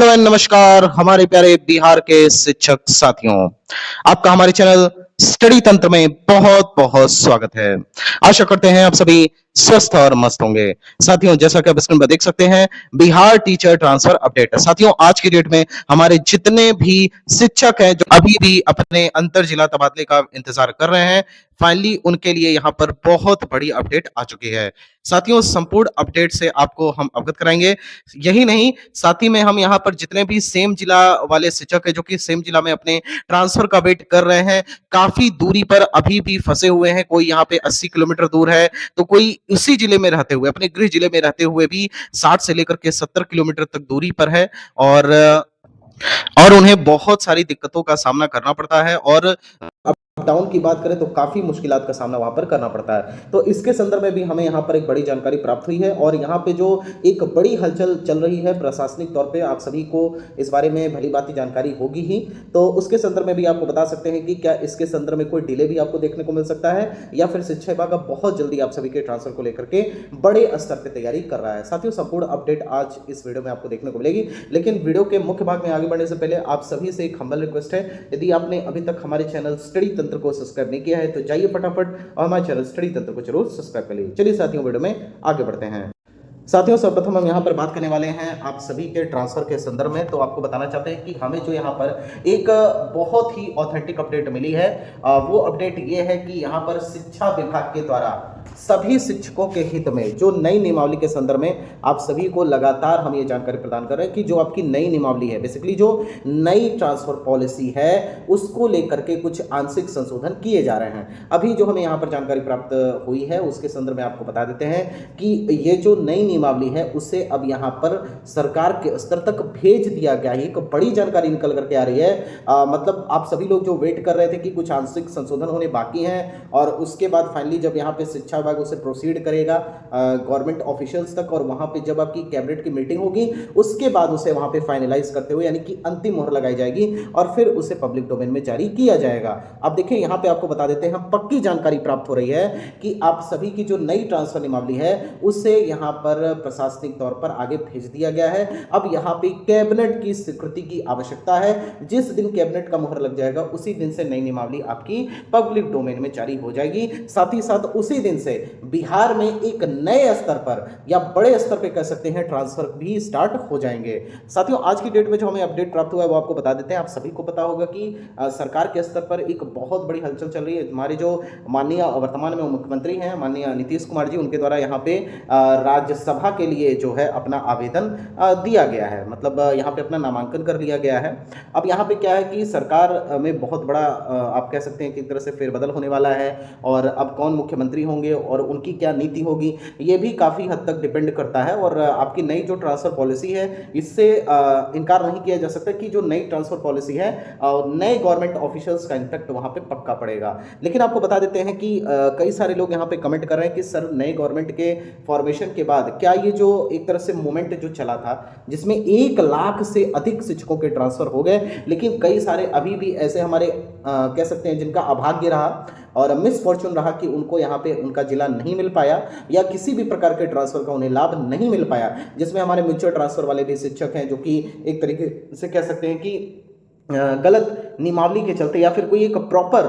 Hello and नमस्कार हमारे प्यारे बिहार के शिक्षक साथियों। आपका हमारे चैनल स्टडी तंत्र में बहुत बहुत स्वागत है। आशा करते हैं आप सभी स्वस्थ और मस्त होंगे। साथियों, जैसा कि आप स्क्रीन पर देख सकते हैं, बिहार टीचर ट्रांसफर अपडेट। साथियों, आज की डेट में हमारे जितने भी शिक्षक हैं जो अभी भी अपने अंतर जिला तबादले का इंतजार कर रहे हैं, फाइनली उनके लिए यहाँ पर बहुत बड़ी अपडेट आ चुकी है। साथियों, संपूर्ण अपडेट से आपको हम अवगत कराएंगे। यही नहीं, साथ ही में हम यहाँ पर जितने भी सेम जिला वाले शिक्षक है जो कि सेम जिला में अपने ट्रांसफर का वेट कर रहे हैं, काफी दूरी पर अभी भी फंसे हुए हैं। कोई यहाँ पे 80 किलोमीटर दूर है, तो कोई उसी जिले में रहते हुए, अपने गृह जिले में रहते हुए भी 60 से लेकर के 70 किलोमीटर तक दूरी पर है। और उन्हें बहुत सारी दिक्कतों का सामना करना पड़ता है। और डाउन की बात करें तो काफी मुश्किलात का सामना वहां पर करना पड़ता है। तो इसके संदर्भ में भी हमें यहाँ पर एक बड़ी जानकारी प्राप्त हुई है और यहाँ पे जो एक बड़ी हलचल चल रही है प्रशासनिक तौर पे, आप सभी को इस बारे में भली भांति जानकारी होगी ही। तो उसके संदर्भ में भी आपको बता सकते हैं कि क्या इसके संदर्भ में कोई डिले भी आपको देखने को मिल सकता है या फिर शिक्षा विभाग बहुत जल्दी आप सभी के ट्रांसफर को लेकर के बड़े स्तर पर तैयारी कर रहा है। साथियों, संपूर्ण अपडेट आज इस वीडियो में आपको देखने को मिलेगी, लेकिन वीडियो के मुख्य भाग में आगे बढ़ने से पहले आप सभी से एक हम्बल रिक्वेस्ट है, यदि आपने अभी तक हमारे चैनल स्टडी तंत्र को सब्सक्राइब नहीं किया है तो जाइए फटाफट और हमारे चैनल स्टडी तंत्र को जरूर सब्सक्राइब कर लीजिए। चलिए साथियों, वीडियो में आगे बढ़ते हैं। साथियों, सर्वप्रथम हम यहाँ पर बात करने वाले हैं आप सभी के ट्रांसफर के संदर्भ में। तो आपको बताना चाहते हैं कि हमें जो यहाँ पर एक बहुत ही ऑथेंटिक अपडेट मिली है, वो अपडेट ये है कि यहाँ पर शिक्षा विभाग के द्वारा सभी शिक्षकों के हित में जो नई नियमावली के संदर्भ में आप सभी को लगातार हम ये जानकारी प्रदान कर रहे हैं कि जो आपकी नई नियमावली है, बेसिकली जो नई ट्रांसफर पॉलिसी है, उसको लेकर के कुछ आंशिक संशोधन किए जा रहे हैं। अभी जो हमें यहाँ पर जानकारी प्राप्त हुई है उसके संदर्भ में आपको बता देते हैं कि ये जो नई नियमावली है उसे अब यहाँ पर सरकार के स्तर तक भेज दिया गया है। एक बड़ी जानकारी निकल करके आ रही है। मतलब आप सभी लोग जो वेट कर रहे थे कि कुछ आंशिक संशोधन होने बाकी हैं और उसके बाद फाइनली जब यहाँ पे शिक्षा विभाग उसे प्रोसीड करेगा गवर्नमेंट ऑफिशियल्स तक, और वहां पे जब आपकी कैबिनेट की मीटिंग होगी उसके बाद उसे वहां पे फाइनलाइज करते हुए यानी कि अंतिम मुहर लगाई जाएगी और फिर उसे पब्लिक डोमेन में जारी किया जाएगा। अब देखिए, यहाँ पे आपको बता देते हैं, हम पक्की जानकारी प्राप्त हो रही है कि आप सभी की जो नई ट्रांसफर नियमावली है उसे यहाँ पर प्रशासनिक तौर पर आगे भेज दिया गया है। अब यहाँ पे कैबिनेट की स्वीकृति की आवश्यकता है। जिस दिन कैबिनेट का मुहर लग जाएगा उसी दिन से नई नियमावली आपकी पब्लिक डोमेन में जारी हो जाएगी। साथ ही साथ उसी दिन से बिहार में एक नए स्तर पर या बड़े स्तर पर कह सकते हैं ट्रांसफर भी स्टार्ट हो जाएंगे। साथियों, आज की डेट में जो हमें अपडेट प्राप्त हुआ है वो आपको बता देते हैं। आप सभी को पता होगा कि सरकार के स्तर पर एक बहुत बड़ी हलचल चल रही है। हमारे जो माननीय वर्तमान में मुख्यमंत्री हैं माननीय नीतीश कुमार जी, उनके द्वारा यहाँ पे राज्यसभा के लिए जो है अपना आवेदन दिया गया है, मतलब यहाँ पे अपना नामांकन कर लिया गया है। अब यहाँ पे क्या है कि सरकार में बहुत बड़ा आप कह सकते हैं कि एक तरह से फेरबदल होने वाला है और अब कौन मुख्यमंत्री होंगे और उनकी क्या नीति होगी ये भी काफ़ी हद तक डिपेंड करता है। और आपकी नई जो ट्रांसफर पॉलिसी है इससे इनकार नहीं किया जा सकता कि जो नई ट्रांसफर पॉलिसी है नए गवर्नमेंट ऑफिशियल्स का इम्पैक्ट वहां पे पक्का पड़ेगा। लेकिन आपको बता देते हैं कि कई सारे लोग यहाँ पे कमेंट कर रहे हैं कि सर, नए गवर्नमेंट के फॉर्मेशन के बाद क्या ये जो एक तरह से मूवमेंट जो चला था जिसमें 1 लाख से अधिक शिक्षकों के ट्रांसफर हो गए, लेकिन कई सारे अभी भी ऐसे हमारे कह सकते हैं जिनका अभाग्य रहा और मिस फॉर्चून रहा कि उनको यहाँ पे उनका जिला नहीं मिल पाया या किसी भी प्रकार के ट्रांसफर का उन्हें लाभ नहीं मिल पाया, जिसमें हमारे म्यूचुअल ट्रांसफर वाले भी शिक्षक हैं जो कि एक तरीके से कह सकते हैं कि गलत नियमावली के चलते या फिर कोई एक प्रॉपर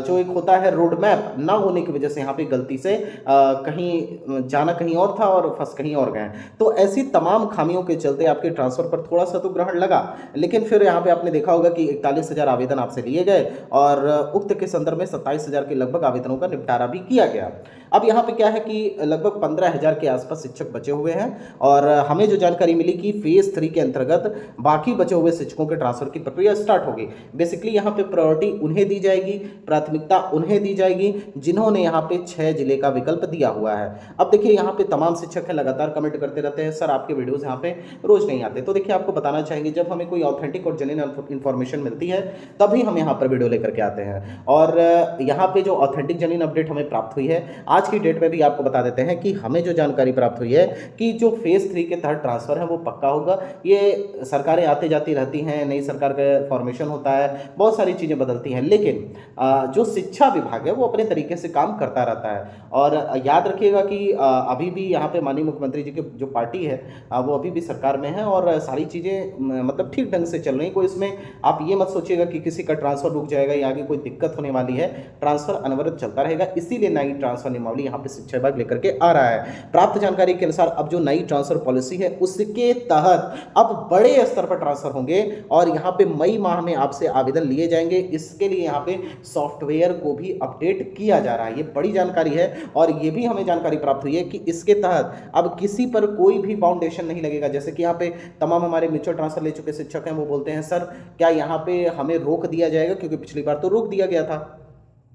जो एक होता है रोड मैप ना होने की वजह से यहाँ पे गलती से कहीं जाना कहीं और था और फंस कहीं और गए। तो ऐसी तमाम खामियों के चलते आपके ट्रांसफर पर थोड़ा सा तो ग्रहण लगा, लेकिन फिर यहाँ पे आपने देखा होगा कि 41,000 आवेदन आपसे लिए गए और उक्त के संदर्भ में 27,000 के लगभग आवेदनों का निपटारा भी किया गया। अब यहाँ पे क्या है कि लगभग 15,000 के आसपास शिक्षक बचे हुए हैं और हमें जो जानकारी मिली कि फेज 3 के अंतर्गत बाकी बचे हुए शिक्षकों के ट्रांसफर की प्रक्रिया स्टार्ट होगी। बेसिकली यहाँ पे प्रायोरिटी उन्हें दी जाएगी, प्राथमिकता उन्हें दी जाएगी जिन्होंने यहाँ पे 6 जिले का विकल्प दिया हुआ है। अब देखिए, यहाँ पे तमाम शिक्षक है लगातार कमेंट करते रहते हैं, सर आपके वीडियोस यहाँ पे रोज नहीं आते। तो देखिए, आपको बताना चाहेंगे जब हमें कोई ऑथेंटिक और जेन्युइन इन्फॉर्मेशन मिलती है तभी हम यहाँ पर वीडियो लेकर के आते हैं। और यहाँ पे जो ऑथेंटिक जेन्युइन अपडेट हमें प्राप्त हुई है आज की डेट में भी आपको बता देते हैं कि हमें जो जानकारी प्राप्त हुई है कि जो फेज 3 के तहत ट्रांसफर है वो पक्का होगा। ये सरकारें आती जाती रहती हैं, नई सरकार के फॉर्मेशन होता है, बहुत सारी चीज़ें बदलती हैं, लेकिन जो शिक्षा विभाग है वो अपने तरीके से काम करता रहता है। और याद रखिएगा कि अभी भी यहाँ पे माननीय मुख्यमंत्री जी की जो पार्टी है वो अभी भी सरकार में है और सारी चीज़ें मतलब ठीक ढंग से चल रही हैं। कोई इसमें आप ये मत सोचिएगा कि किसी का ट्रांसफर रुक जाएगा या आगे कोई दिक्कत होने वाली है। ट्रांसफर अनवरत चलता रहेगा, इसीलिए नई ट्रांसफर नियमावली यहाँ पे शिक्षा विभाग लेकर के आ रहा है। प्राप्त जानकारी के अनुसार अब जो नई ट्रांसफर पॉलिसी है उसके तहत अब बड़े स्तर पर ट्रांसफर होंगे और यहाँ पे मई माह में आपसे आवेदन लिए जाएंगे। इसके लिए यहाँ पे सॉफ्टवेयर को भी अपडेट किया जा रहा है। ये बड़ी जानकारी है और ये भी हमें जानकारी प्राप्त हुई है कि इसके तहत अब किसी पर कोई भी बाउंडेशन नहीं लगेगा। जैसे कि यहाँ पे तमाम हमारे म्यूचुअल ट्रांसफर ले चुके शिक्षक हैं, वो बोलते हैं सर क्या यहाँ पे हमें रोक दिया जाएगा, क्योंकि पिछली बार तो रोक दिया गया था।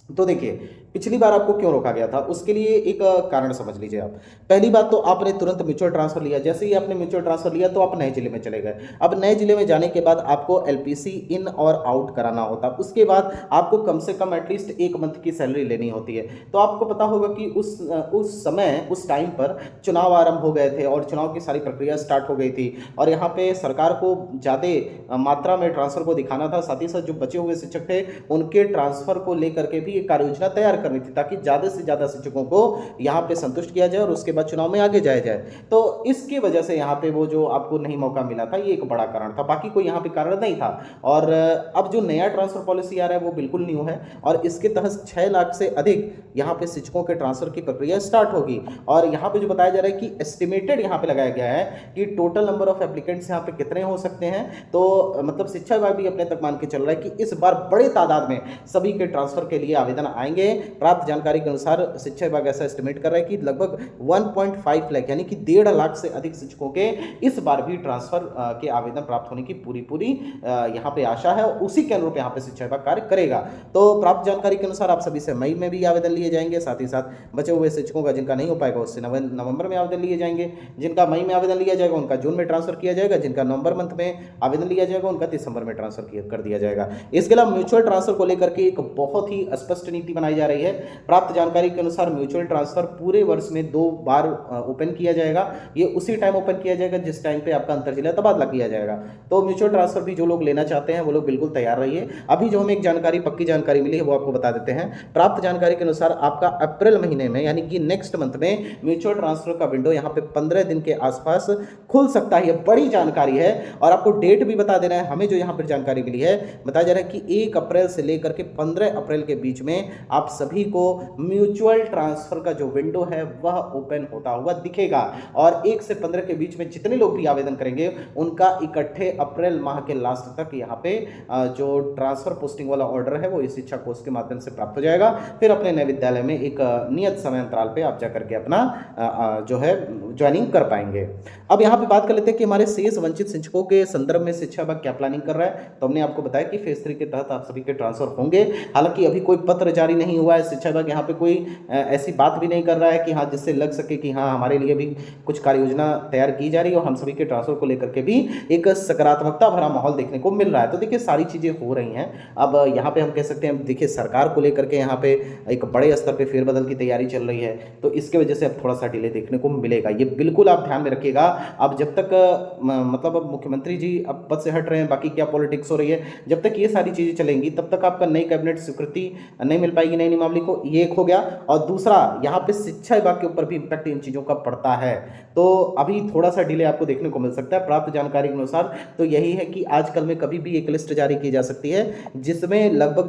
तो देखिए पिछली बार आपको क्यों रोका गया था, उसके लिए एक कारण समझ लीजिए आप। पहली बात तो आपने तुरंत म्यूचुअल ट्रांसफर लिया, जैसे ही आपने म्यूचुअल ट्रांसफर लिया तो आप नए जिले में चले गए। अब नए जिले में जाने के बाद आपको एलपीसी इन और आउट कराना होता, उसके बाद आपको कम से कम एटलीस्ट 1 मंथ की सैलरी लेनी होती है। तो आपको पता होगा कि उस समय उस टाइम पर चुनाव आरंभ हो गए थे और चुनाव की सारी प्रक्रिया स्टार्ट हो गई थी और यहाँ पे सरकार को ज़्यादा मात्रा में ट्रांसफर को दिखाना था। साथ ही साथ जो बचे हुए शिक्षक थे उनके ट्रांसफर को लेकर के भी एक कार्य योजना तैयार करनी थी ताकि ज़्यादा से ज़्यादा शिक्षकों को यहाँ पे संतुष्ट किया जाए और उसके बाद चुनाव में आगे जाया जाए। तो इसकी वजह से यहाँ पे वो जो आपको नहीं मौका मिला था, ये एक बड़ा कारण था, बाकी कोई यहाँ पे कारण नहीं था। और अब जो नया ट्रांसफर पॉलिसी आ रहा है वो बिल्कुल न्यू है और इसके तहत 6 लाख से अधिक यहाँ पे शिक्षकों के ट्रांसफर की प्रक्रिया स्टार्ट होगी। और यहाँ पे जो बताया जा रहा है कि एस्टिमेटेड यहाँ पे लगाया गया है कि टोटल नंबर ऑफ एप्लीकेंट्स यहाँ पे कितने हो सकते हैं। तो मतलब शिक्षा विभाग भी अपने तक मान के चल रहा है कि इस बार बड़े तादाद में सभी के ट्रांसफर के लिए आवेदन आएंगे। प्राप्त जानकारी के अनुसार शिक्षा विभाग ऐसा एस्टिमेट कर रहा है कि लगभग 1.5 लाख यानी कि 1.5 लाख से अधिक शिक्षकों के इस बार भी ट्रांसफर के आवेदन प्राप्त होने की पूरी यहाँ पे आशा है और उसी के अनुरूप यहाँ पे शिक्षा विभाग कार्य करेगा। तो प्राप्त जानकारी के अनुसार आप सभी से मई में भी आवेदन लिए जाएंगे, साथ ही साथ बचे हुए शिक्षकों का जिनका नहीं हो पाएगा उससे नवंबर में आवेदन लिए जाएंगे। जिनका मई में आवेदन लिया जाएगा उनका जून में ट्रांसफर किया जाएगा, जिनका नवंबर मंथ में आवेदन लिया जाएगा उनका दिसंबर में ट्रांसफर कर दिया जाएगा। इसके अलावा म्यूचुअल ट्रांसफर को लेकर के एक बहुत ही स्पष्ट नीति बनाई जा रही है। प्राप्त जानकारी के अनुसार म्यूचुअल ट्रांसफर पूरे वर्ष में 2 बार ओपन किया जाएगा। ये उसी टाइम ओपन किया जाएगा जिस टाइम पे आपका अंतर जिला तबादला किया जाएगा। तो म्यूचुअल ट्रांसफर भी जो लोग लेना चाहते हैं वो लोग बिल्कुल तैयार रहिए। अभी जो हमें एक जानकारी पक्की जानकारी मिली है वो आपको बता देते हैं। प्राप्त जानकारी के अनुसार आपका अप्रैल महीने में यानी कि नेक्स्ट मंथ में म्यूचुअल ट्रांसफर का विंडो यहाँ पे 15 दिन के आसपास खुल सकता है। बड़ी जानकारी है और आपको डेट भी बता देना है। हमें जो यहाँ पर जानकारी मिली है बताया जा रहा है कि 1 अप्रैल से लेकर के 15 अप्रैल के बीच में आप सभी को म्यूचुअल ट्रांसफर का जो विंडो है वह ओपन होता हुआ दिखेगा और 1 से 15 के बीच में जितने लोग भी आवेदन करेंगे उनका इकट्ठे अप्रैल माह के लास्ट तक यहाँ पे जो ट्रांसफर पोस्टिंग वाला ऑर्डर है वो इस शिक्षा कोष के माध्यम से प्राप्त हो जाएगा। फिर अपने नए विद्यालय में एक नियत समय अंतराल पे आप जाकर के अपना जो है ज्वाइनिंग कर पाएंगे। अब यहाँ पे बात कर लेते हैं कि हमारे शेष वंचित शिक्षकों के संदर्भ में शिक्षा विभाग क्या प्लानिंग कर रहा है। तो हमने आपको बताया कि फेज 3 के तहत आप सभी के ट्रांसफर होंगे। हालांकि अभी कोई पत्र जारी नहीं हुआ है, शिक्षा विभाग यहाँ पे कोई ऐसी बात भी नहीं कर रहा है कि हाँ जिससे लग सके कि हाँ हमारे लिए भी कुछ कार्य योजना तैयार की जा रही है और हम सभी के ट्रांसफर को लेकर के भी एक सकारात्मकता भरा माहौल देखने को मिल रहा है। तो देखिए सारी चीजें हो रही हैं। अब यहाँ पे हम कह सकते हैं देखिए सरकार को लेकर के यहाँ पे एक बड़े स्तर पे फेरबदल की तैयारी चल रही है, तो इसके वजह से अब थोड़ा सा डिले देखने को मिलेगा। ये बिल्कुल आप ध्यान में रखिएगा। अब जब तक मतलब अब मुख्यमंत्री जी अब पद से हट रहे हैं, बाकी क्या पॉलिटिक्स हो रही है, जब तक ये सारी चीजें चलेंगी तब तक आपका नई कैबिनेट स्वीकृति नहीं मिल पाएगी नई नियमावली को। ये एक हो गया और दूसरा यहाँ पे शिक्षा विभाग के ऊपर भी इंपैक्ट इन चीजों का पड़ता है। तो अभी थोड़ा सा डिले आपको देखने को मिल सकता है। प्राप्त जानकारी के अनुसार तो यही है कि आजकल में कभी भी एक लिस्ट जारी की जा सकती है जिसमें लगभग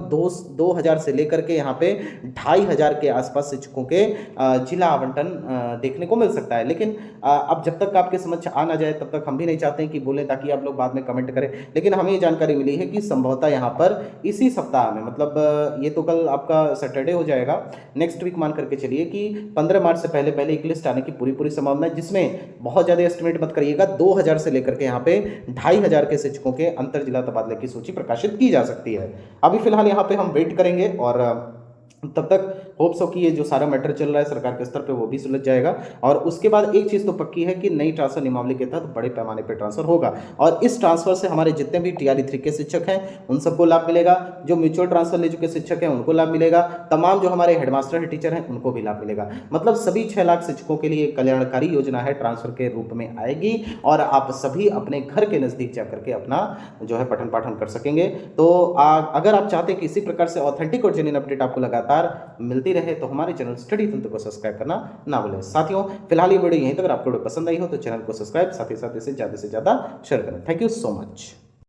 2000 से लेकर के यहाँ पे 2500 के आसपास शिक्षकों के जिला आवंटन देखने को मिल सकता है। लेकिन अब जब तक आपके समझ आ ना जाए तब तक हम भी नहीं चाहते हैं कि बोलें ताकि आप लोग बाद में कमेंट करें। लेकिन हमें ये जानकारी मिली है कि संभवतः यहाँ पर इसी सप्ताह में, मतलब ये तो कल आपका सैटरडे हो जाएगा, नेक्स्ट वीक मान करके चलिए कि 15 मार्च से पहले एक लिस्ट आने की पूरी संभावना है, जिसमें बहुत ज्यादा एस्टिमेट मत करिएगा, 2000 से लेकर के यहाँ पे 2500 के शिक्षकों के अंतर जिला तबादले की सूची प्रकाशित की जा सकती है। अभी फिलहाल यहाँ पे हम वेट करेंगे और तब तक होप सो कि ये जो सारा मैटर चल रहा है सरकार के स्तर पे वो भी सुलझ जाएगा। और उसके बाद एक चीज़ तो पक्की है कि नई ट्रांसफर नियमावली के तहत बड़े पैमाने पे ट्रांसफर होगा और इस ट्रांसफर से हमारे जितने भी टीआरई 3 के शिक्षक हैं उन सबको लाभ मिलेगा, जो म्यूचुअल ट्रांसफर ले चुके शिक्षक हैं उनको लाभ मिलेगा, तमाम जो हमारे हेडमास्टर है, टीचर हैं उनको भी लाभ मिलेगा। मतलब सभी 6 लाख शिक्षकों के लिए कल्याणकारी योजना है, ट्रांसफर के रूप में आएगी और आप सभी अपने घर के नज़दीक जा करके अपना जो है पठन पाठन कर सकेंगे। तो अगर आप चाहते हैं कि इसी प्रकार से ऑथेंटिक और जेन्युइन अपडेट आपको लगातार मिलती रहे तो हमारे चैनल स्टडी तंत्र को सब्सक्राइब करना ना भूलें। साथियों, फिलहाल ये वीडियो यहीं तक, अगर आपको वीडियो पसंद आई हो तो चैनल को सब्सक्राइब, साथ ही साथ इसे ज़्यादा से ज़्यादा शेयर करें। Thank you so much.